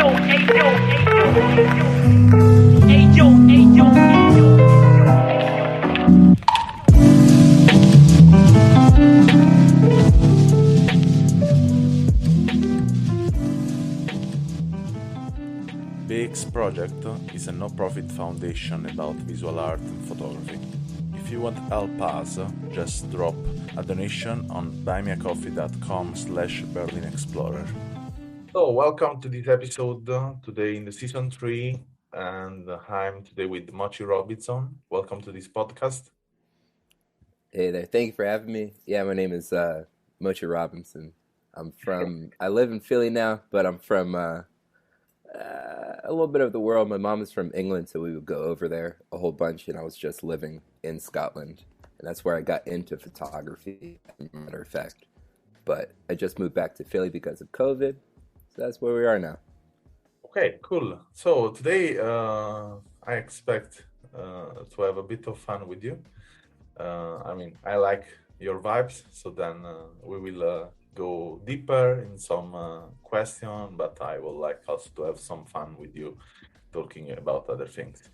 BEEX project is a no-profit foundation about visual art and photography. If you want to help us, just drop a donation on buymeacoffee.com/BerlinExplorer. So, welcome to this episode today in the season 3, and I'm today with Mochi Robinson. Welcome to this podcast. Hey there, thank you for having me. Yeah, my name is Mochi Robinson. I live in Philly now, but I'm from a little bit of the world. My mom is from England, so we would go over there a whole bunch, and I was just living in Scotland, and that's where I got into photography, as a matter of fact. But I just moved back to Philly because of COVID, so that's where we are now. Okay, cool. So today I expect to have a bit of fun with you. I like your vibes, so then we will go deeper in some question, but I would like also to have some fun with you talking about other things.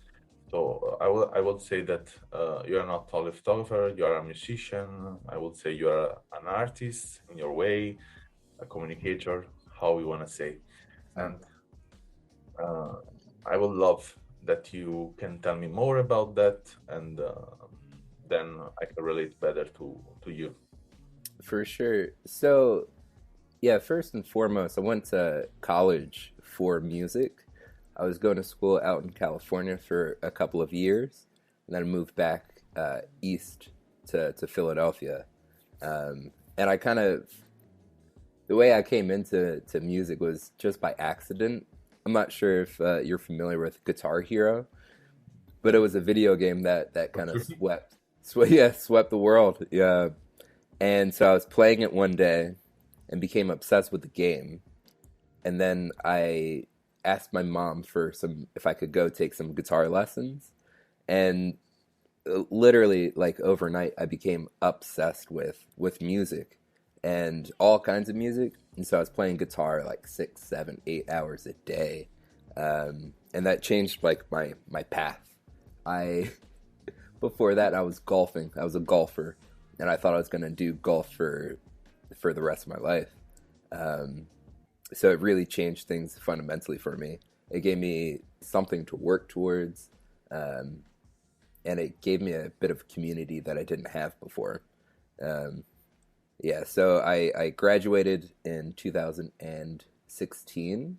So I would say that you are not only a photographer, you are a musician. I would say you are an artist in your way, a communicator, how you want to say. And I would love that you can tell me more about that, and then I can relate better to you. For sure. So, yeah, first and foremost, I went to college for music. I was going to school out in California for a couple of years, and then I moved back east to Philadelphia. And I the way I came into music was just by accident. I'm not sure if you're familiar with Guitar Hero, but it was a video game that kind of swept the world. Yeah. And so I was playing it one day and became obsessed with the game. And then I asked my mom if I could go take some guitar lessons. And literally, like overnight, I became obsessed with music and all kinds of music. And so I was playing guitar like 6, 7, 8 hours a day. And that changed like my path. Before that, I was golfing. I was a golfer. And I thought I was going to do golf for the rest of my life. So it really changed things fundamentally for me. It gave me something to work towards, and it gave me a bit of community that I didn't have before. So I graduated in 2016.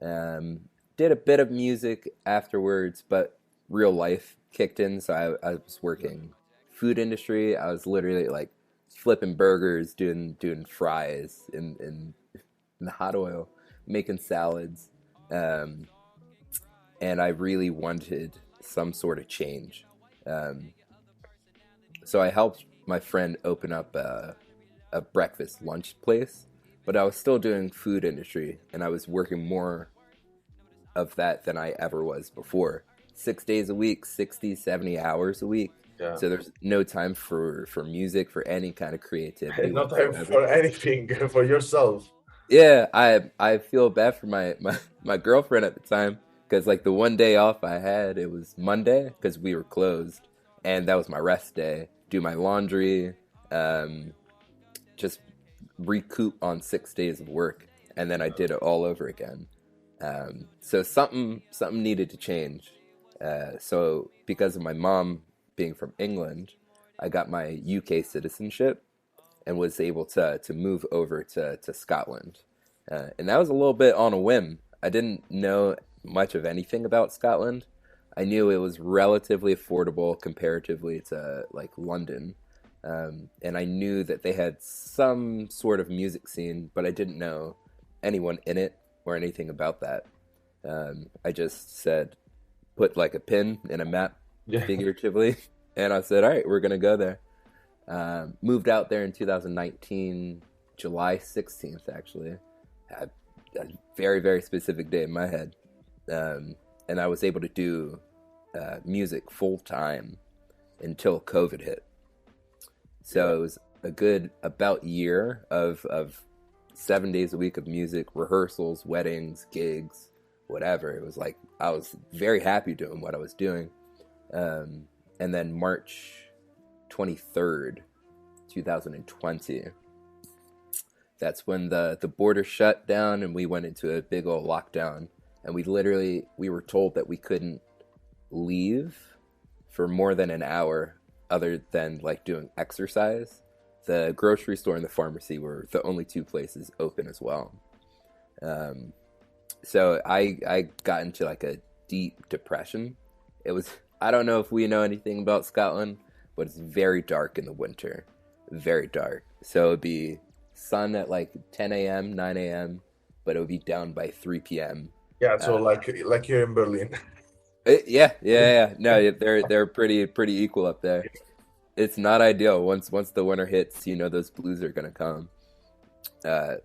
Did a bit of music afterwards, but real life kicked in, so I was working food industry. I was literally like flipping burgers, doing fries in the hot oil, making salads, and I really wanted some sort of change. So I helped my friend open up a breakfast lunch place, but I was still doing food industry, and I was working more of that than I ever was before. 6 days a week, 60, 70 hours a week. Yeah. So there's no time for music, for any kind of creativity. No time for anything, for yourself. Yeah, I feel bad for my girlfriend at the time, because like the one day off I had, it was Monday because we were closed, and that was my rest day. Do my laundry, just recoup on 6 days of work, and then I did it all over again. So something needed to change. So because of my mom being from England, I got my UK citizenship and was able to move over to Scotland. And that was a little bit on a whim. I didn't know much of anything about Scotland. I knew it was relatively affordable comparatively to like London. And I knew that they had some sort of music scene, but I didn't know anyone in it or anything about that. I just said, put like a pin in a map, figuratively, and I said, all right, we're gonna go there. Moved out there in 2019, July 16th, actually. Had a very, very specific day in my head. And I was able to do music full time until COVID hit. So it was a good about year of 7 days a week of music, rehearsals, weddings, gigs, whatever. It was like I was very happy doing what I was doing. Um, and then March 23rd, 2020, that's when the border shut down and we went into a big old lockdown. And we were told that we couldn't leave for more than an hour other than like doing exercise. The grocery store and the pharmacy were the only two places open as well. Um, so I got into like a deep depression. It was, I don't know if we know anything about Scotland, but it's very dark in the winter, very dark. So it'd be sun at like 10 a.m., 9 a.m., but it would be down by 3 p.m. Yeah, so Uh, like here in Berlin. yeah. No, they're pretty equal up there. It's not ideal. Once the winter hits, you know those blues are gonna come.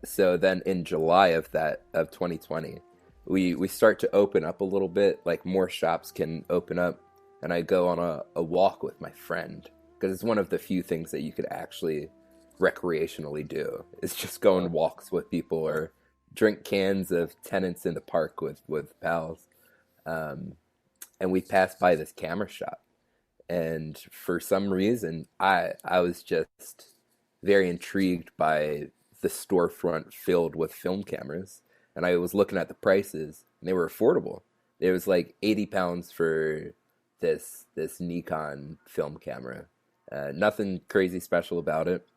So then in July of 2020, we start to open up a little bit. Like more shops can open up, and I go on a walk with my friend because it's one of the few things that you could actually recreationally do. Is just go on walks with people or drink cans of Tenants in the park with pals. Um, and we passed by this camera shop, and for some reason I was just very intrigued by the storefront filled with film cameras, and I was looking at the prices and they were affordable. It was like £80 for this Nikon film camera. Nothing crazy special about it.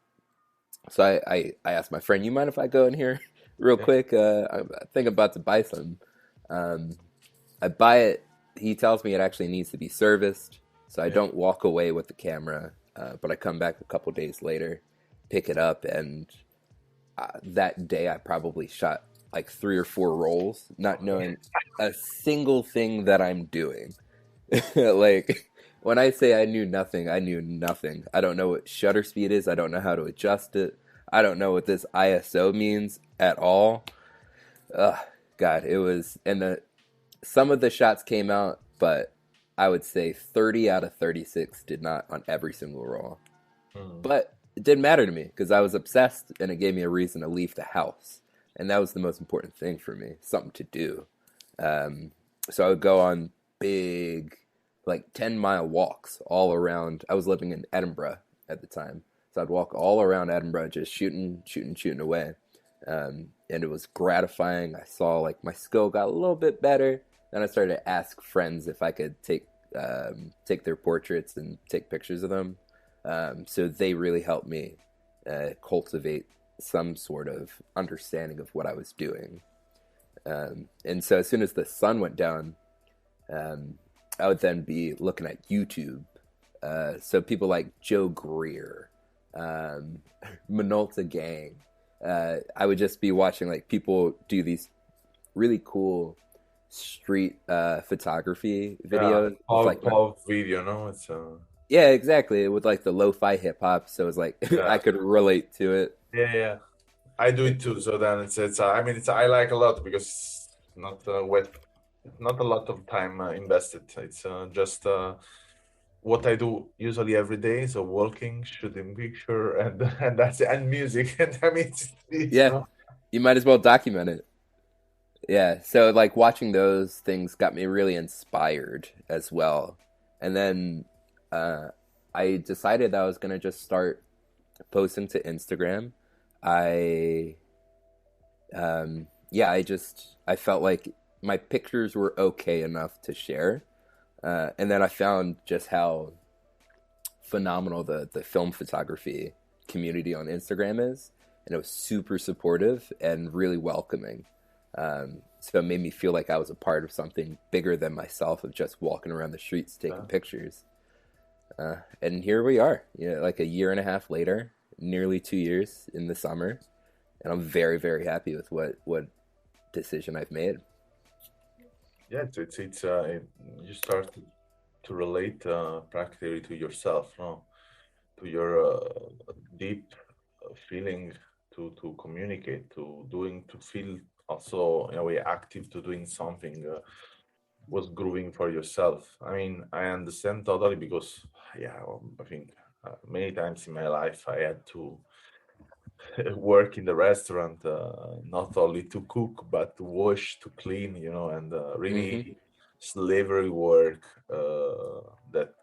So I asked my friend, you mind if I go in here real Yeah. quick? I think I'm about to buy some. um, I buy it. He tells me it actually needs to be serviced, so I Yeah. don't walk away with the camera. But I come back a couple days later, pick it up, and that day I probably shot like 3 or 4 rolls, not knowing a single thing that I'm doing. Like when I say I knew nothing, I knew nothing. I don't know what shutter speed is. I don't know how to adjust it. I don't know what this ISO means at all. Ugh, God, it was, and some of the shots came out, but I would say 30 out of 36 did not on every single roll. Mm. But it didn't matter to me because I was obsessed and it gave me a reason to leave the house. And that was the most important thing for me, something to do. Um, so I would go on big, like 10-mile walks all around. I was living in Edinburgh at the time. So I'd walk all around Edinburgh just shooting away. And it was gratifying. I saw like my skill got a little bit better. Then I started to ask friends if I could take their portraits and take pictures of them. So they really helped me cultivate some sort of understanding of what I was doing. And so as soon as the sun went down, I would then be looking at YouTube. So people like Joe Greer, Minolta Gang. I would just be watching like people do these really cool street photography Yeah, videos with all like all video, no? It's yeah, exactly, with like the lo-fi hip hop. So it's like I yeah, could relate to it. yeah. I do it too. So then it's I mean it's I like a lot because it's not wet, not a lot of time invested. It's just what I do usually every day. So walking, shooting picture, and and that's it, and music. And I mean it's Yeah, you might as well document it. Yeah, so like watching those things got me really inspired as well. And then uh, I decided that I was gonna just start posting to Instagram. I yeah, I felt like my pictures were okay enough to share. And then I found just how phenomenal the film photography community on Instagram is, and it was super supportive and really welcoming. So it made me feel like I was a part of something bigger than myself, of just walking around the streets taking pictures. And here we are, like a year and a half later, nearly 2 years in the summer, and I'm very, very happy with what decision I've made. yeah, you start to relate practically to yourself, no? To your deep feeling to communicate, to doing, to feel also in a way active to doing something was growing for yourself. I mean, I understand totally because, yeah, I think many times in my life I had to work in the restaurant, not only to cook but to wash, to clean, and Mm-hmm. really slavery work that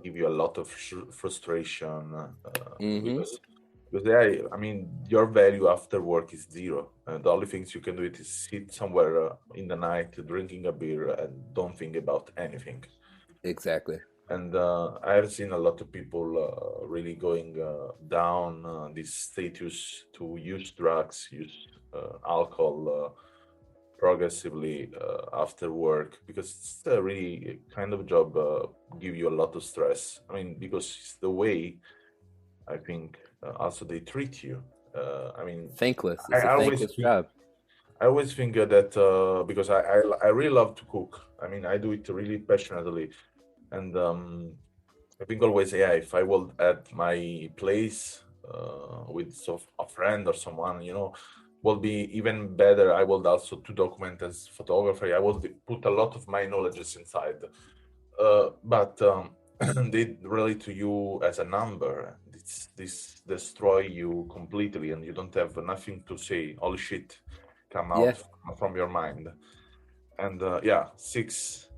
give you a lot of frustration Mm-hmm. because I mean, your value after work is zero, and the only things you can do it is sit somewhere in the night drinking a beer and don't think about anything. Exactly. And I have seen a lot of people really going down this status to use drugs, use alcohol progressively after work because it's a really kind of job give you a lot of stress. I mean, because it's the way I think also they treat you. I mean, Thankless. I It's a always thankless think job. I always think that because I really love to cook. I mean, I do it really passionately, and I think always, yeah, if I will at my place with a friend or someone, will be even better. I will also to document as photographer. I will put a lot of my knowledges inside, but they relate to you as a number. This destroy you completely, and you don't have nothing to say. All shit come Yeah. out from your mind, and yeah, six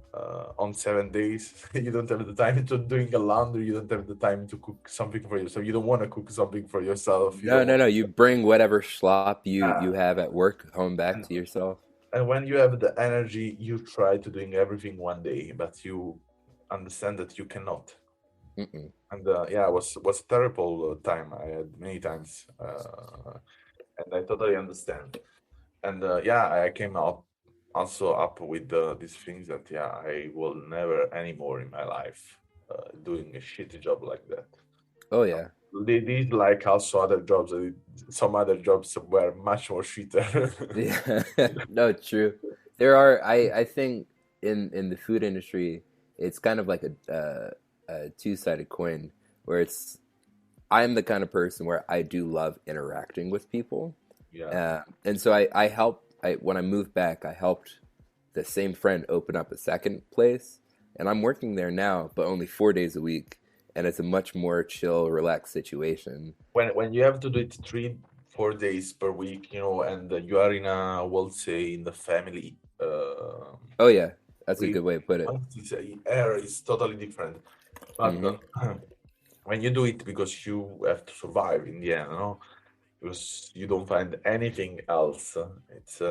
on 7 days you don't have the time to doing a laundry, you don't have the time to cook something for yourself, you don't want to cook something for yourself, you No, don't no, want no. You bring whatever slop you yeah. have at work home back and, to yourself. and when you have the energy you try to doing everything one day but you understand that you cannot, Mm-mm. and yeah, it was a terrible time I had many times, and I totally understand. And yeah, I came out also up with these things that yeah, I will never anymore in my life doing a shitty job like that. Oh yeah. They did like also other jobs. Some other jobs were much more shitter. Yeah. No, true. There are. I think in the food industry, it's kind of like a two-sided coin, where it's I'm the kind of person where I do love interacting with people. Yeah. And so I help. When I moved back, I helped the same friend open up a second place, and I'm working there now, but only 4 days a week, and it's a much more chill, relaxed situation. When you have to do it 3 4 days per week, and you are in a, we'll say, in the family. Oh yeah, that's a We good way to put it. this air is totally different. But Hmm. when you do it because you have to survive in the end, because you don't find anything else, it's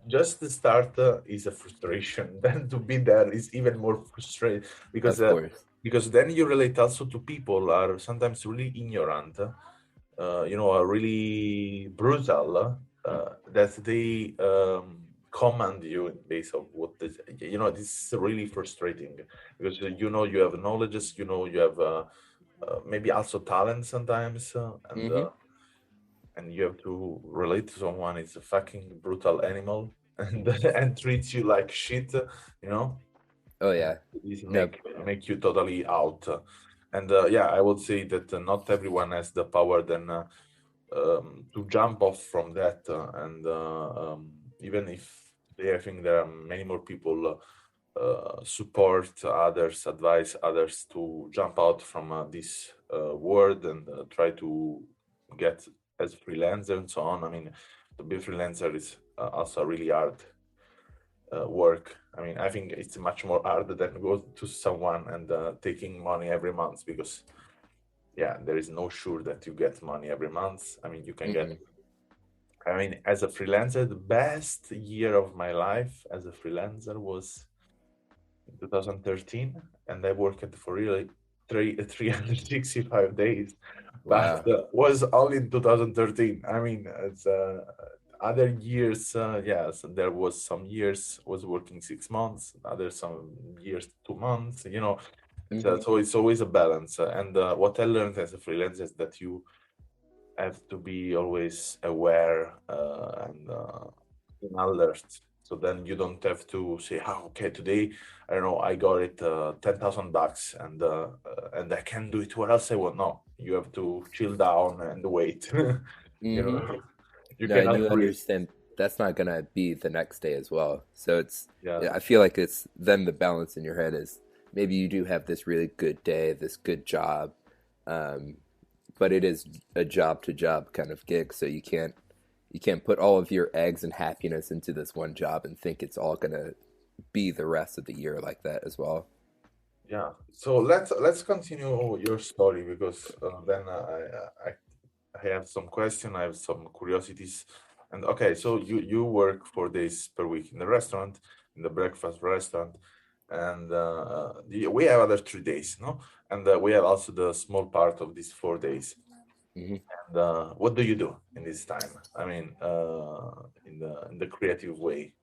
just the start is a frustration. Then to be there is even more frustrating Of course. because then you relate also to people are sometimes really ignorant, are really brutal, that they command you in base of what this, this is really frustrating because you have knowledges, you have maybe also talent sometimes, Hmm. and you have to relate to someone is a fucking brutal animal and and treats you like shit, you know, Oh and yeah. this No. make you totally out. And yeah, I would say that not everyone has the power then to jump off from that, and even if I think there are many more people support others, advise others to jump out from this world and try to get as freelancer and so on. I mean, to be a freelancer is also really hard work. I mean, I think it's much more hard than go to someone and taking money every month because yeah, there is no sure that you get money every month. I mean, you can get. Mm-mm. I mean, as a freelancer, the best year of my life as a freelancer was 2013, and I worked for really 365 days, but Wow. was only in 2013. I mean, it's other years, yes, there was some years was working 6 months, other some years 2 months. Hmm. So it's always a balance. And what I learned as a freelancer is that you have to be always aware and in alert. So then you don't have to say, "Oh, okay, today I don't know, I got it $10,000 and I can do it where else I want." No, you have to chill down and wait. you Hmm. know, you No, and cannot you risk. understand that's not gonna be the next day as well. So Yeah, yeah, I feel like it's then the balance in your head is maybe you do have this really good day, this good job, um, but it is a job to job kind of gig. So you can't put all of your eggs and happiness into this one job and think it's all gonna be the rest of the year like that as well. Yeah. So let's continue your story because then I have some question, I have some curiosities. And okay, so you work 4 days per week in the restaurant, in the breakfast restaurant, and we have other 3 days, no? And we have also the small part of these 4 days. Hmm. And what do you do in this time? I mean, in the creative way.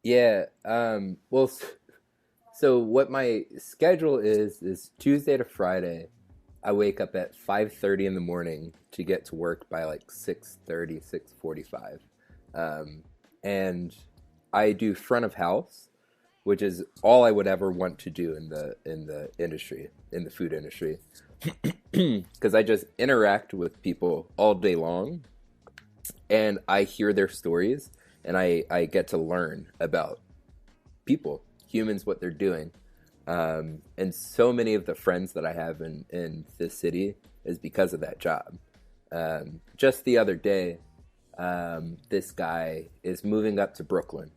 Yeah. Well, so what my schedule is Tuesday to Friday. I wake up at 5:30 in the morning to get to work by like 6:30, 6:45. Um, and I do front of house, which is all I would ever want to do in the industry, in the food industry. Because I just interact with people all day long and I hear their stories and I get to learn about people, humans, what they're doing. And so many of the friends that I have in this city is because of that job. Just the other day, this guy is moving up to Brooklyn,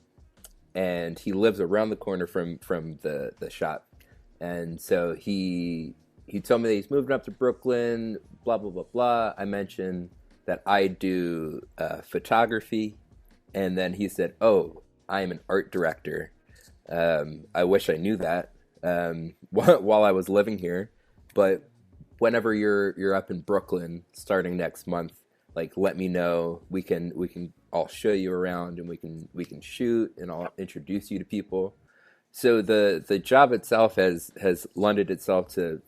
and he lives around the corner from the shop. And so he told me that he's moving up to Brooklyn. Blah blah blah blah. I mentioned that I do photography, and then he said, "Oh, I am an art director." I wish I knew that while I was living here, but whenever you're up in Brooklyn starting next month, like let me know. We can I'll show you around and we can shoot and I'll introduce you to people. So the job itself has lended itself to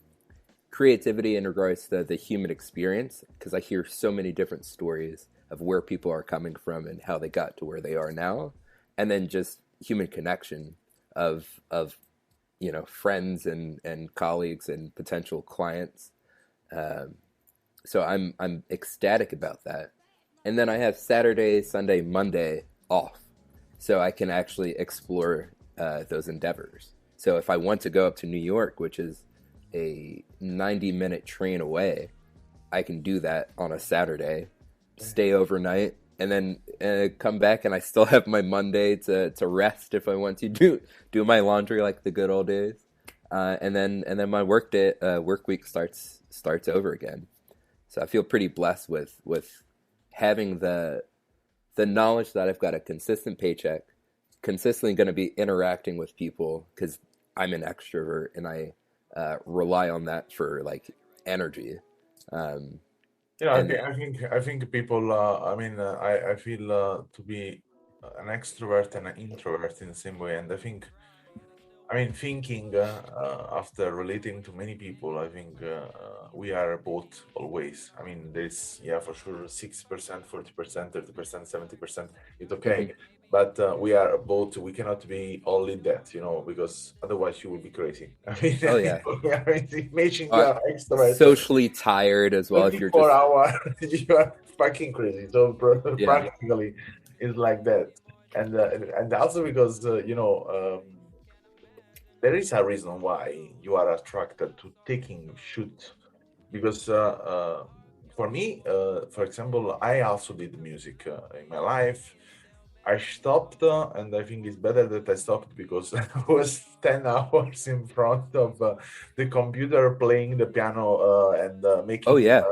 creativity in regards to the human experience because I hear so many different stories of where people are coming from and how they got to where they are now, and then just human connection of friends and colleagues and potential clients. Um, so I'm ecstatic about that. And then I have Saturday, Sunday, Monday off, so I can actually explore those endeavors. So if I want to go up to New York, which is a 90-minute train away, I can do that on a Saturday, stay overnight, and then come back, and I still have my Monday to rest if I want to do my laundry like the good old days, and then my work week starts over again. So I feel pretty blessed with having the knowledge that I've got a consistent paycheck, consistently going to be interacting with people because I'm an extrovert and I rely on that for like energy. Um, and I think people. I mean, I feel to be an extrovert and an introvert in the same way, and I mean, thinking after relating to many people, I think we are both always. I mean, there's, yeah, for sure, 60%, 40%, 30%, 70%. It's mhm. okay. But we are both, we cannot be only that, because otherwise you will be crazy. I mean, Oh yeah, imagine you uh, are extrovert socially tired as well if you're 24 just hours, you are fucking crazy. So yeah. practically, it's like that. And also because, there is a reason why you are attracted to taking shoot because for me for example, I also did music in my life. I stopped and I think it's better that I stopped because I was 10 hours in front of the computer playing the piano and Oh making yeah,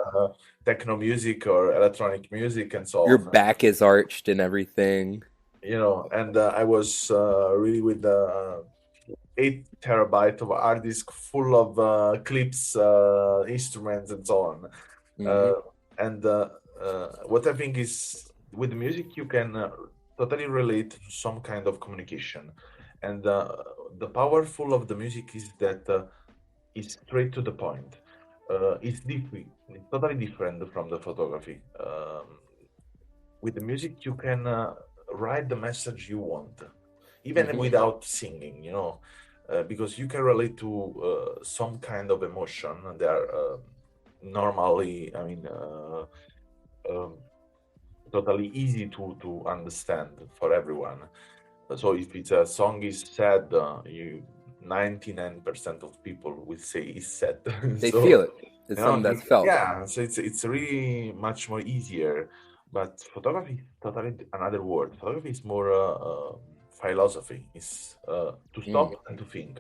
techno music or electronic music and so your on. back is arched and everything. And I was really with the 8 terabyte of hard disk full of clips, instruments, and so on. Hmm. Uh, and what I think is with music, you can totally relate to some kind of communication. And the powerful of the music is that it's straight to the point. It's totally different from the photography. With the music, you can write the message you want, even Hmm. without singing, because you can relate to some kind of emotion. They are normally, I mean, um, totally easy to understand for everyone. So if it's a song is sad, you 99% of people will say it's sad. They feel So it. It's something that's felt. Yeah, so it's really much more easier. But photography is totally another word. Photography is more philosophy. It's to Mm, stop and to think.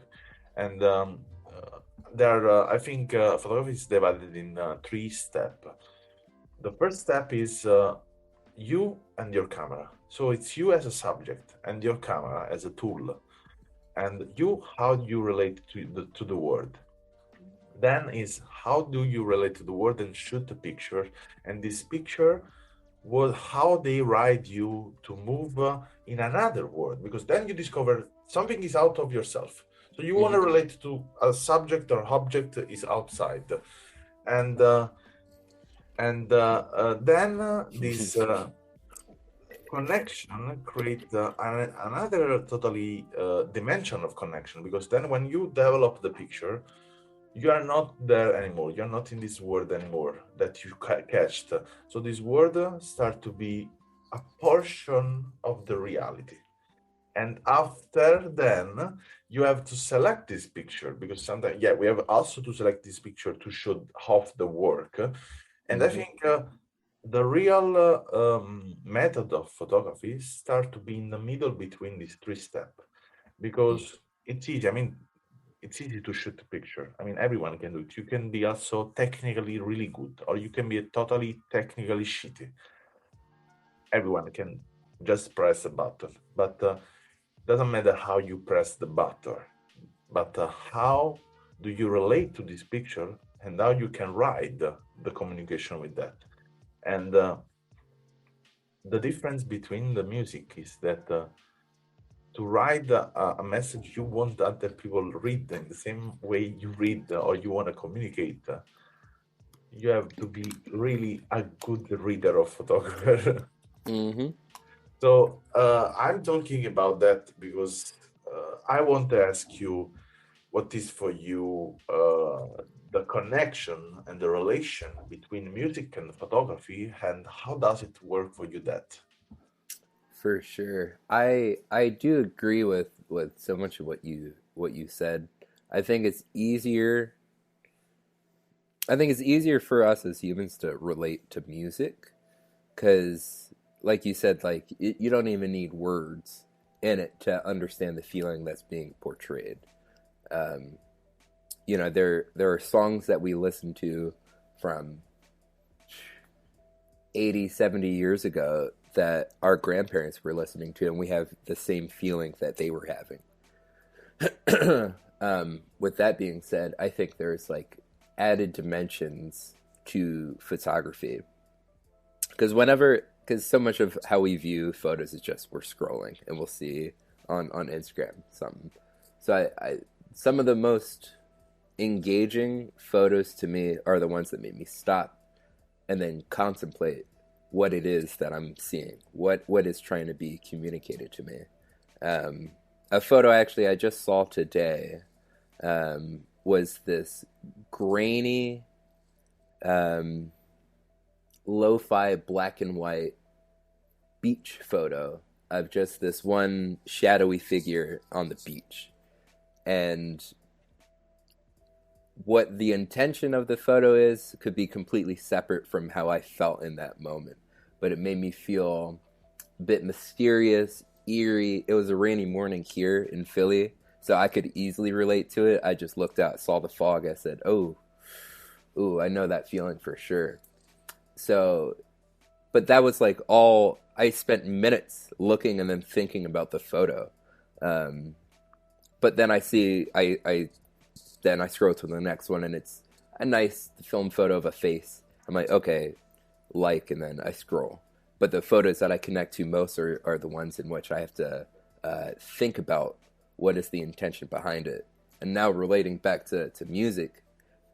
And I think photography is divided in three steps. The first step is you and your camera. So it's you as a subject and your camera as a tool, and you how you relate to the world. Then is how do you relate to the world and shoot a picture, and this picture was how they ride you to move in another world, because then you discover something is out of yourself. So you want hmm to relate to a subject or object is outside, and then this connection create another totally dimension of connection, because then when you develop the picture, you are not there anymore, you're not in this world anymore that you catched. So this world start to be a portion of the reality, and after then you have to select this picture, because sometimes, yeah, we have also to select this picture to show off the work. And I hmm think the real method of photography start to be in the middle between these three steps, because it's easy. I mean, it's easy to shoot a picture. I mean, everyone can do it. You can be also technically really good, or you can be totally technically shitty. Everyone can just press a button, but doesn't matter how you press the button, but how do you relate to this picture, and how you can ride the communication with that. And the difference between the music is that to write a message you want other people read in the same way you read, or you want to communicate, you have to be really a good reader of photographer. hmm So I'm talking about that because I want to ask you, what is for you the connection and the relation between music and photography, and how does it work for you that? For sure. I do agree with so much of what you said. I think it's easier I think it's easier for us as humans to relate to music cuz like you said you don't even need words in it to understand the feeling that's being portrayed. Um, there are songs that we listen to from 80, 70 years ago that our grandparents were listening to, and we have the same feeling that they were having. With that being said, I think there's like added dimensions to photography because so much of how we view photos is just we're scrolling and we'll see on Instagram something. So I some of the most engaging photos to me are the ones that make me stop and then contemplate what it is that I'm seeing, what is trying to be communicated to me. Um, a photo actually I just saw today was this grainy, um, lo-fi black and white beach photo of just this one shadowy figure on the beach. And what the intention of the photo is could be completely separate from how I felt in that moment. But it made me feel a bit mysterious, eerie. It was a rainy morning here in Philly, so I could easily relate to it. I just looked out, saw the fog. I said, "Oh, ooh, I know that feeling for sure." So, but that was like all I spent minutes looking and then thinking about the photo. Um, but then I then I scroll to the next one and it's a nice film photo of a face. I'm like, okay, and then I scroll. But the photos that I connect to most are the ones in which I have to think about what is the intention behind it. And now relating back to music,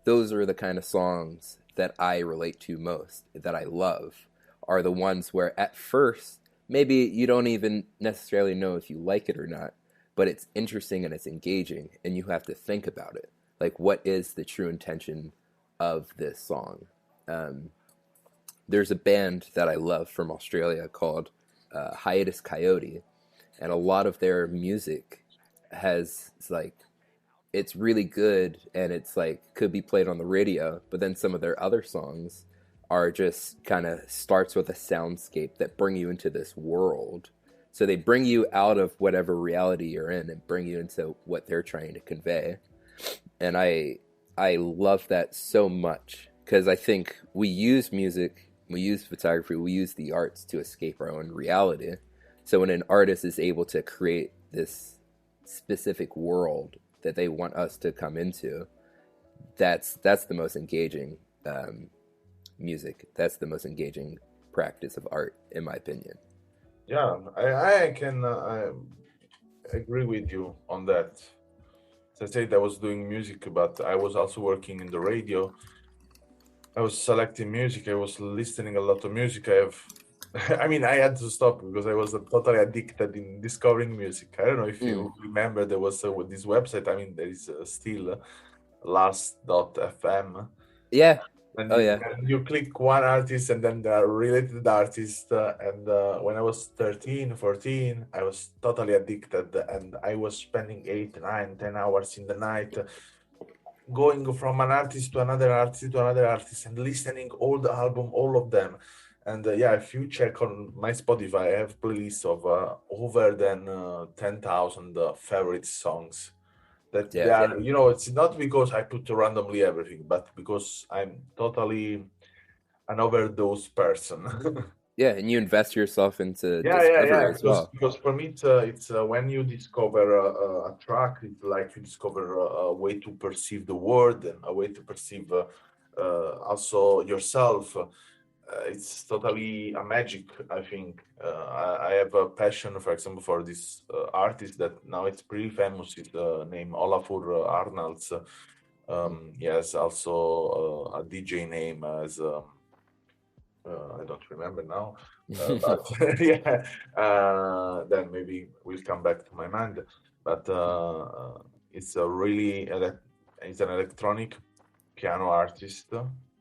those are the kind of songs that I relate to most, that I love, are the ones where at first, maybe you don't even necessarily know if you like it or not, but it's interesting and it's engaging, and you have to think about it. Like, what is the true intention of this song? Um, there's a band that I love from Australia called Hiatus Coyote, and a lot of their music has like it's really good and it's like could be played on the radio, but then some of their other songs are just kind of starts with a soundscape that bring you into this world. So they bring you out of whatever reality you're in and bring you into what they're trying to convey. And I love that so much because I think we use music, we use photography, we use the arts to escape our own reality. So when an artist is able to create this specific world that they want us to come into, that's the most engaging music. That's the most engaging practice of art, in my opinion. Yeah, I can agree with you on that. As I said, I was doing music, but I was also working in the radio. I was selecting music. I was listening a lot of music. I have, I mean, I had to stop because I was totally addicted in discovering music. I don't know if Mm. you remember there was this website. I mean, there is still last.fm. Yeah. And Oh yeah. you click one artist and then the related artist. And when I was 13, 14, I was totally addicted and I was spending 8, 9, 10 hours in the night going from an artist to another artist to another artist and listening all the album, all of them. And yeah, if you check on my Spotify, I have playlists of over than 10,000 favorite songs that they Yeah. are, you know, it's not because I put randomly everything, but because I'm totally an overdose person. Yeah, and you invest yourself into Yeah. discovery as well. Because for me, it's when you discover a track, it's like you discover a way to perceive the world and a way to perceive also yourself. It's totally a magic, I think. I have a passion, for example, for this artist that now it's pretty famous. It's named Olafur Arnalds. He has also a DJ name as I don't remember now, but yeah, then maybe will come back to my mind. But it's a really it's an electronic piano artist.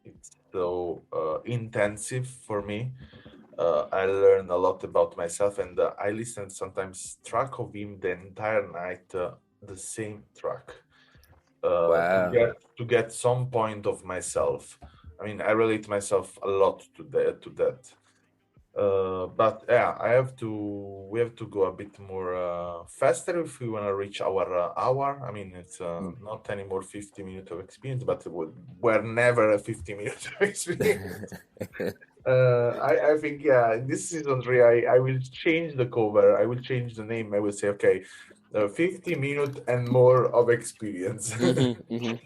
It's so intensive for me. I learned a lot about myself, and I listen sometimes track of him the entire night, the same track, Wow. to get some point of myself. I mean, I relate myself a lot to that. But yeah, we have to go a bit more faster if we want to reach our hour. I mean, it's Mm. not anymore 50 minutes of experience, but we're never a 50 minutes of experience. I think, yeah, in this season three, I will change the cover. I will change the name. I will say, okay, 50 minutes and more of experience. Hmm.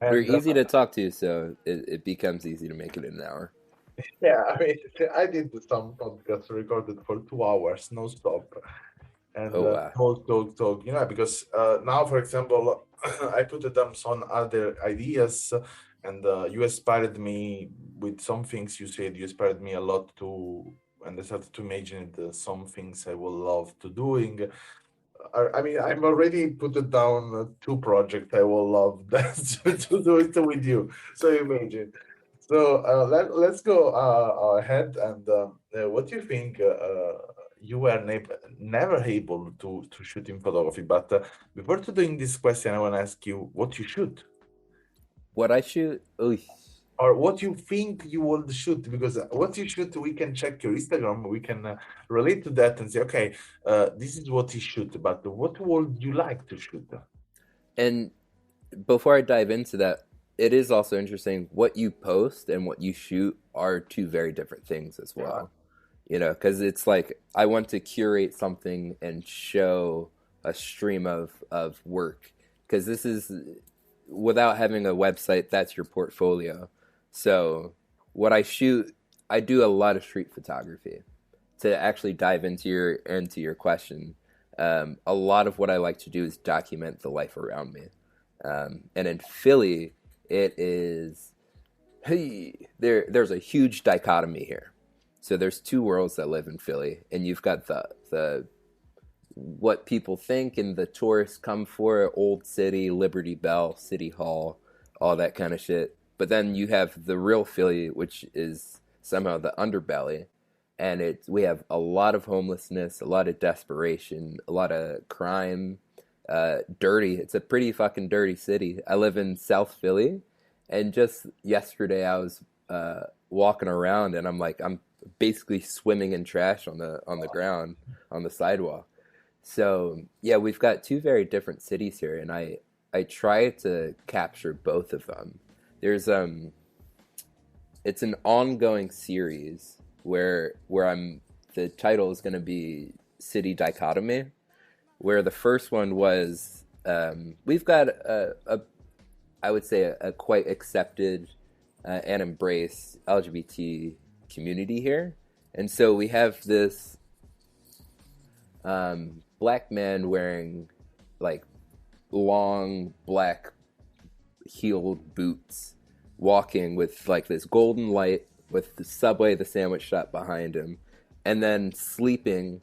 We're And easy to talk to, so it becomes easy to make it in an hour. yeah, I mean, I did some podcasts recorded for 2 hours, no stop. And Oh wow. talk, you know, because now, for example, I put them some other ideas, and you inspired me with some things you said. You inspired me a lot to, and I started to imagine some things I would love to doing. I mean, I'm already put it down two projects. I will love that to do it with you. So imagine. So let's go ahead and what do you think? You were never able to shoot in photography, but before to doing this question, I want to ask you what you shoot What I shoot? Oy. or what you think you will shoot, because what you shoot, we can check your Instagram, we can relate to that and say, okay, this is what you shoot, but what would you like to shoot? And before I dive into that, it is also interesting what you post and what you shoot are two very different things as Yeah. well. You know, because it's like I want to curate something and show a stream of work because this is without having a website, that's your portfolio. So what I shoot, I do a lot of street photography. To actually dive into your question, a lot of what I like to do is document the life around me. And in Philly, it is hey, there's a huge dichotomy here. So there's two worlds that live in Philly, and you've got the what people think and the tourists come for, Old City, Liberty Bell, City Hall, all that kind of shit. But then you have the real Philly, which is somehow the underbelly, and we have a lot of homelessness, a lot of desperation, a lot of crime, Dirty. It's a pretty fucking dirty city. I live in South Philly, and just yesterday I was walking around, and I'm basically swimming in trash on the ground on the sidewalk. So yeah, we've got two very different cities here, and I try to capture both of them. There's it's an ongoing series where I'm the title is going to be City Dichotomy, where the first one was we've got a I would say a quite accepted and embraced LGBT community here, and so we have this black man wearing like long black heeled boots, walking with like this golden light with the Subway, the sandwich shop behind him, and then sleeping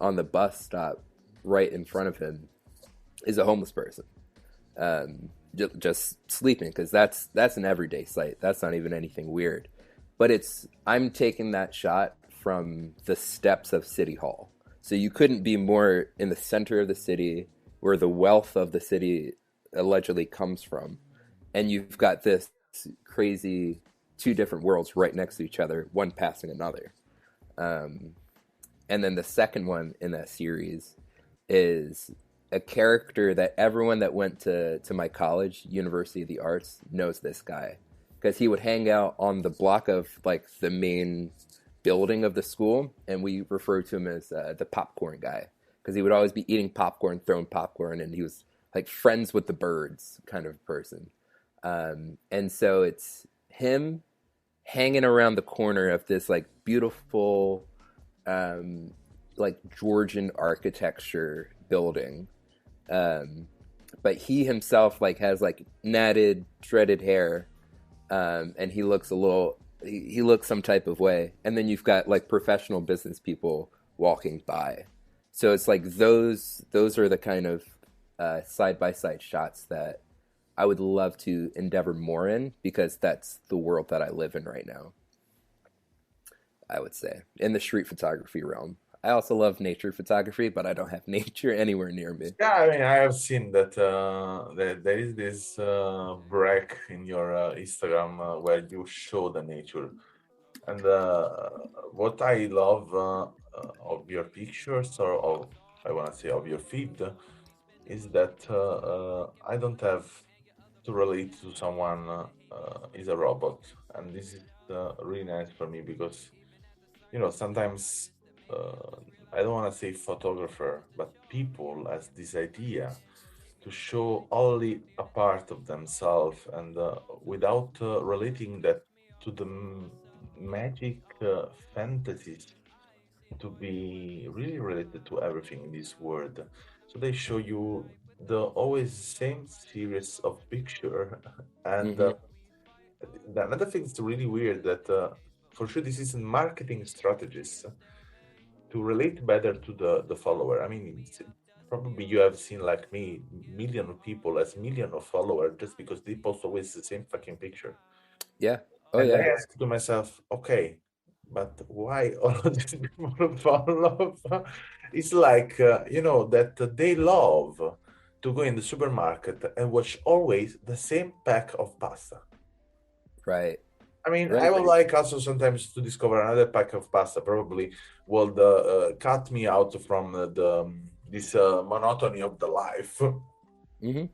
on the bus stop right in front of him is a homeless person, just sleeping, because that's an everyday sight. That's not even anything weird, but I'm taking that shot from the steps of City Hall. So you couldn't be more in the center of the city, where the wealth of the city allegedly comes from, and you've got this crazy two different worlds right next to each other, one passing another. Um, and then the second one in that series is a character that everyone that went to my college, University of the Arts, knows this guy, because he would hang out on the block of like the main building of the school, and we refer to him as the popcorn guy, because he would always be eating popcorn, throwing popcorn, and he was like friends with the birds kind of person. And so it's him hanging around the corner of this like beautiful, like Georgian architecture building. But he himself like has like natted, dreaded hair, and he looks he looks some type of way. And then you've got like professional business people walking by. So it's like those are the kind of side by side shots that I would love to endeavor more in, because that's the world that I live in right now, I would say, in the street photography realm. I also love nature photography, but I don't have nature anywhere near me. Yeah, I mean, I have seen that that there is this break in your Instagram where you show the nature, and what I love of your pictures, or of, I want to say, of your feed, is that I don't have to relate to someone is a robot, and this is really nice for me, because sometimes uh, I don't want to say photographer, but people has this idea to show only a part of themselves, and without relating that to the magic fantasies to be really related to everything in this world. So they show you the always same series of picture, and Hmm. another thing is really weird that for sure this is a marketing strategies to relate better to the follower. I mean, probably you have seen like me, million of people as million of followers just because they post always the same fucking picture. Yeah. Oh And I yeah. ask to myself, okay, but why all of these people follow? It's like that they love to go in the supermarket and watch always the same pack of pasta. Right. I mean, I Right. would like also sometimes to discover another pack of pasta. Probably will cut me out from this monotony of the life.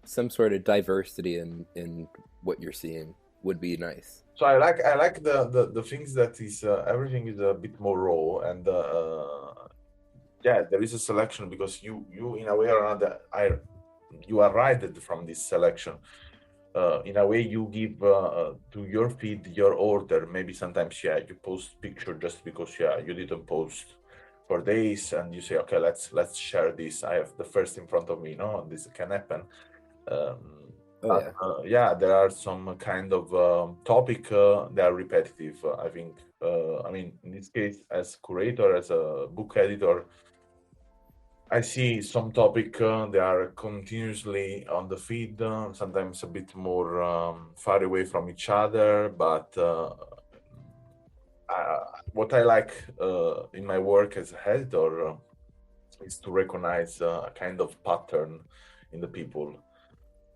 Some sort of diversity in what you're seeing would be nice. So I like the things that is everything is a bit more raw, and yeah, there is a selection, because you in a way or another you are righted from this selection. In a way, you give to your feed your order. Maybe sometimes, yeah, you post picture just because, yeah, you didn't post for days, and you say, okay, let's share this. I have the first in front of me. No, this can happen. Oh But yeah. yeah, there are some kind of topic that are repetitive. I think. I mean, in this case, as curator, as a book editor, I see some topic they are continuously on the feed, sometimes a bit more far away from each other. But what I like in my work as a editor is to recognize a kind of pattern in the people.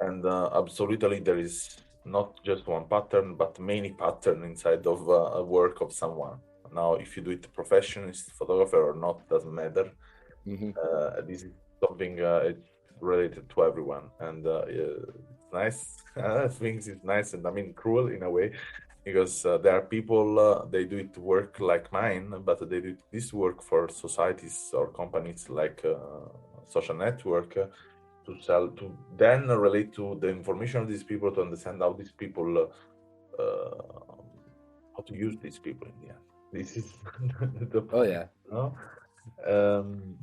And absolutely, there is not just one pattern, but many patterns inside of a work of someone. Now, if you do it professionist photographer or not, doesn't matter. This is something it's related to everyone, and it's nice. Things is nice, and I mean cruel in a way, because there are people they do it work like mine, but they do this work for societies or companies like social network. To sell, to then relate to the information of these people, to understand how these people how to use these people in the end. This is the point. Oh yeah. No?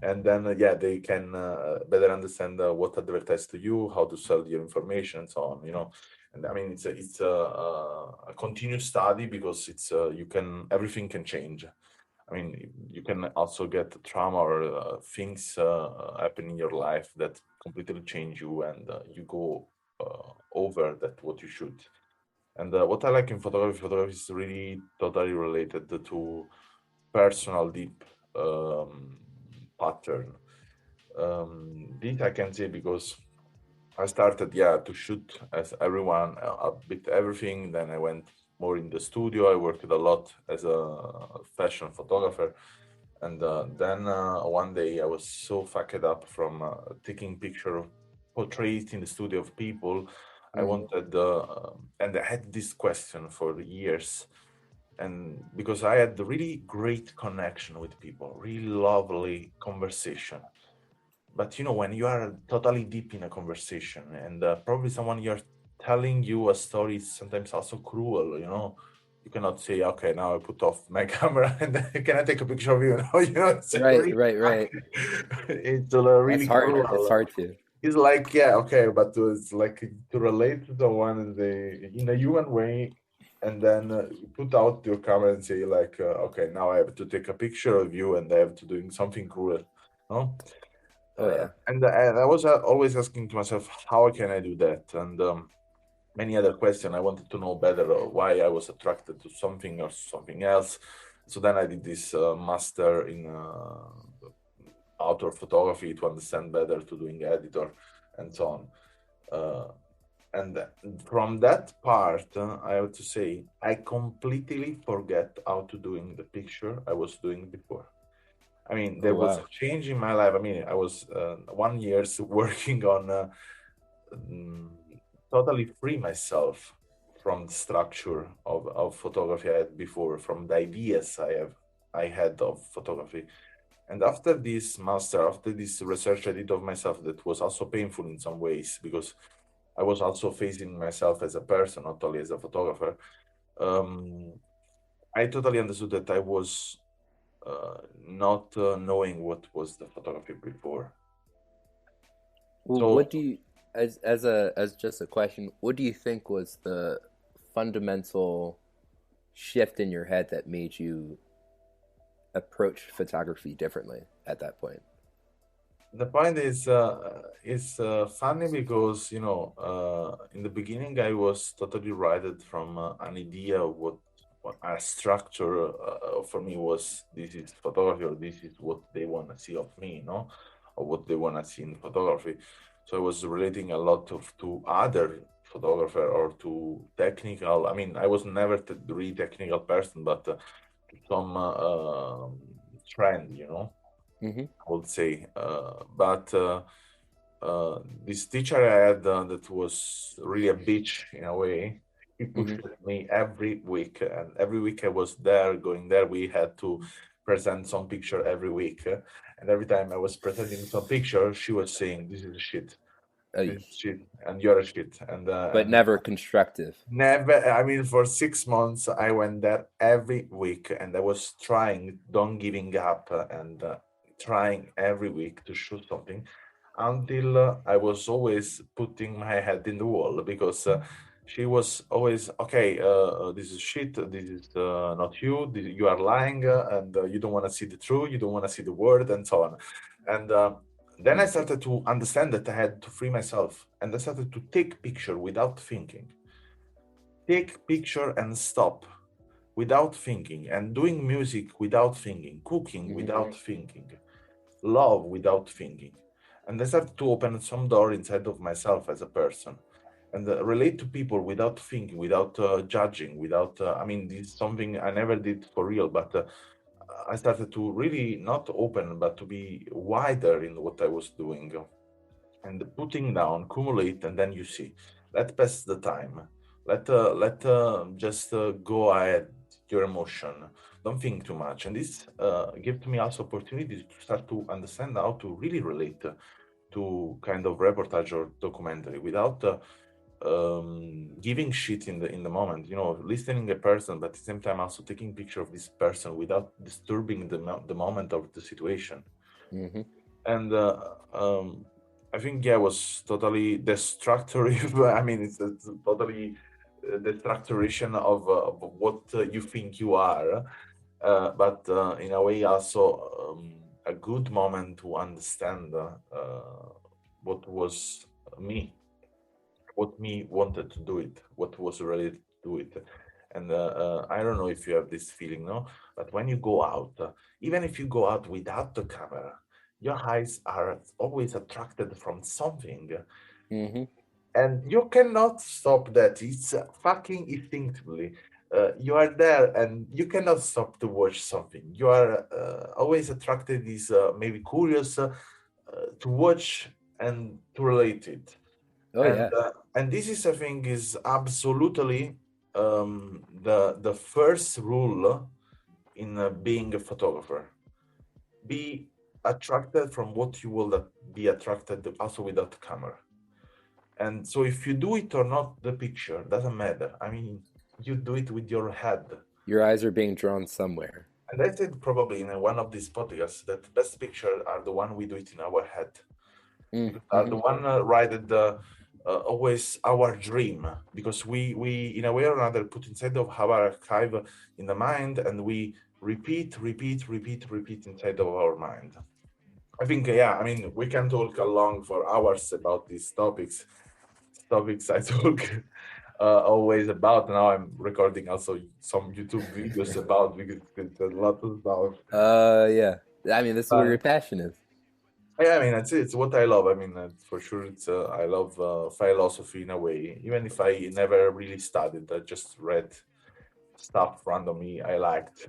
And then yeah, they can better understand what advertise to you, how to sell your information, and so on. And I mean it's a continuous study, because it's you can everything can change. I mean, you can also get trauma or things happen in your life that completely change you, and you go over that what you should. And what I like in photography is really totally related to personal deep pattern. This I can say because I started, yeah, to shoot as everyone, a bit everything. Then I went more in the studio. I worked a lot as a fashion photographer. And then one day I was so fucked up from taking picture of portraits in the studio of people. I wanted, and I had this question for years. And because I had really great connection with people, really lovely conversation. But when you are totally deep in a conversation, and probably someone you're telling you a story is sometimes also cruel, you cannot say, okay, now I put off my camera and can I take a picture of you? It's Right, really, right. it's really That's hard. It's cruel. hard to. It's like, yeah, okay, but it's like to relate to someone in a human way, and then you put out your camera and say like, okay, now I have to take a picture of you, and I have to do something cruel, no? Oh yeah. And I was always asking to myself, how can I do that? And many other questions. I wanted to know better why I was attracted to something or something else. So then I did this master in outdoor photography to understand better, to doing editor and so on. And from that part, I have to say, I completely forget how to doing the picture I was doing before. I mean, Oh there was a wow. change in my life. I mean, I was 1 year working on totally free myself from the structure of photography I had before, from the ideas I had of photography. And after this master, after this research I did of myself, that was also painful in some ways, because I was also facing myself as a person, not only as a photographer. I totally understood that I was not knowing what was the photography before. Well, So what do you, as just a question, what do you think was the fundamental shift in your head that made you approach photography differently at that point? the point is funny because in the beginning I was totally righted from an idea of what a structure for me was. This is photography, or this is what they want to see of me, or what they want to see in photography. So I was relating a lot to other photographer or to technical. I mean, I was never the really technical person, but to some trend, Mm-hmm. I would say. But this teacher I had that was really a bitch in a way. He pushed Mm-hmm. me every week, and every week I was there, going there. We had to present some picture every week, and every time I was presenting some picture, she was saying, "This is shit, this is shit, and you're a shit." But And never constructive. never, I mean, for 6 months, I went there every week, and I was trying, don't giving up, and trying every week to shoot something until I was always putting my head in the wall, because she was always, okay, this is shit, this is not you, you are lying, and you don't want to see the truth, you don't want to see the word, and so on. And then I started to understand that I had to free myself, and I started to take picture without thinking. Take picture and stop without thinking, and doing music without thinking, cooking Mm-hmm. without thinking, love without thinking. and I started to open some door inside of myself as a person, and relate to people without thinking, without judging, without. I mean, this is something I never did for real, but I started to really not open, but to be wider in what I was doing, and putting down, accumulate, and then you see. Let pass the time. Let just go ahead your emotion. Don't think too much, and this gives me also opportunity to start to understand how to really relate to kind of reportage or documentary without giving shit in the moment, listening a person, but at the same time also taking picture of this person without disturbing the moment of the situation. Mm-hmm. And I think, yeah, was totally destructive. I mean, it's totally destructuration of what you think you are, but in a way also a good moment to understand what was me, what me wanted to do it, what was related to it. And I don't know if you have this feeling, no? But when you go out, even if you go out without the camera, your eyes are always attracted from something, Mm-hmm. and you cannot stop that. It's fucking instinctively. You are there, and you cannot stop to watch something. You are always attracted, is maybe curious to watch and to relate it. Oh yeah. And this is, I think, is absolutely the first rule in being a photographer. Be attracted from what you will be attracted also without the camera. And so if you do it or not, the picture doesn't matter. I mean, you do it with your head. Your eyes are being drawn somewhere. And I said probably in one of these podcasts that the best picture are the one we do it in our head. Because are Mm-hmm. the one right at the always our dream, because we in a way or another put inside of our archive in the mind, and we repeat inside of our mind. I think, yeah, I mean, we can talk along for hours about these topics I talk always about. Now I'm recording also some YouTube videos about, because it's a lot of stuff. Yeah. I mean, this is where your But passion is. yeah, I mean, it's what I love. I mean, for sure, it's I love philosophy in a way. Even if I never really studied, I just read stuff randomly I liked.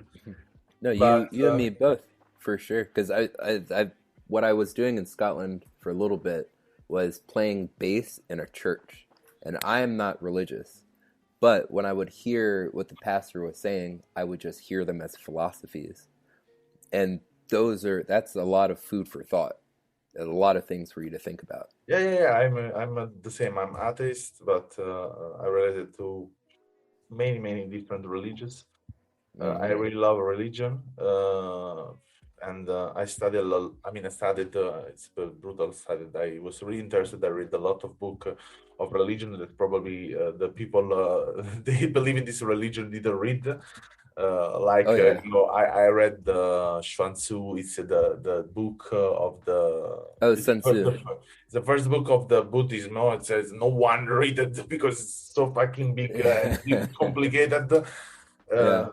No, But you and me both for sure. Because I what I was doing in Scotland for a little bit was playing bass in a church, and I am not religious, but when I would hear what the pastor was saying, I would just hear them as philosophies, and that's a lot of food for thought, a lot of things for you to think about. yeah, I'm the same. I'm atheist, but I related to many different religions. I Hmm. really love religion, and I studied a lot. I mean, I studied. It's a brutal study. I was really interested. I read a lot of book of religion that probably the people they believe in this religion didn't read. Oh yeah. I read the Xuan Tzu. It's the book of the. Oh, It's the Sun first, Tzu. the first book of the Buddhism. No, it says no one read it because it's so fucking big and complicated. Yeah. Uh,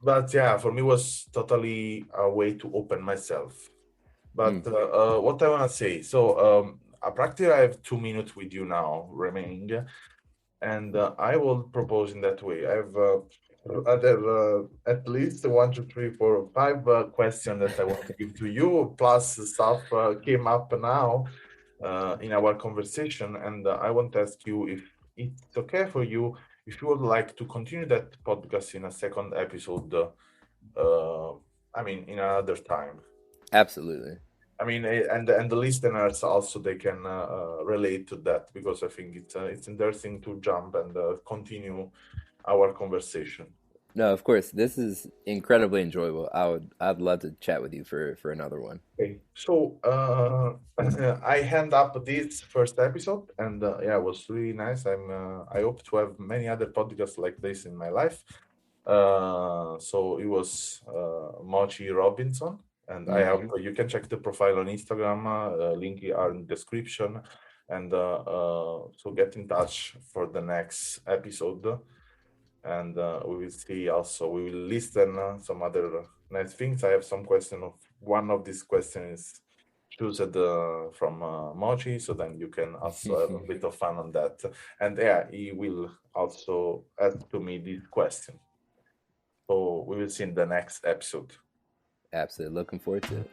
but yeah, for me was totally a way to open myself. Mm. But what I want to say, so practically I have 2 minutes with you now remaining, and I will propose in that way. I have at least one, two, three, four, five questions that I want to give to you, plus stuff came up now in our conversation, and I want to ask you if it's okay for you, if you would like to continue that podcast in a second episode. I mean, in another time. Absolutely. I mean, and the listeners also they can relate to that, because I think it's interesting to jump and continue our conversation. No, of course. This is incredibly enjoyable. I'd love to chat with you for another one. Okay, so I hand up this first episode, and yeah, it was really nice. I hope to have many other podcasts like this in my life. So it was Mochi Robinson, and I hope Hmm. you can check the profile on Instagram. Link are in description, and so get in touch for the next episode, and we will see. Also, we will listen some other nice things. I have some question of one of these questions choose from Mochi, so then you can also have a bit of fun on that. And yeah, he will also add to me this question. So we will see in the next episode. Absolutely. Looking forward to it.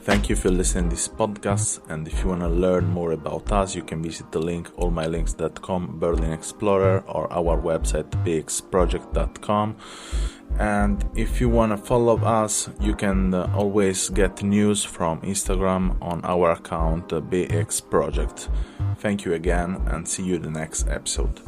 Thank you for listening to this podcast, and if you want to learn more about us, you can visit the link allmylinks.com, Berlin Explorer, or our website bexproject.com. And if you want to follow us, you can always get news from Instagram on our account BEEX Project. Thank you again, and see you in the next episode.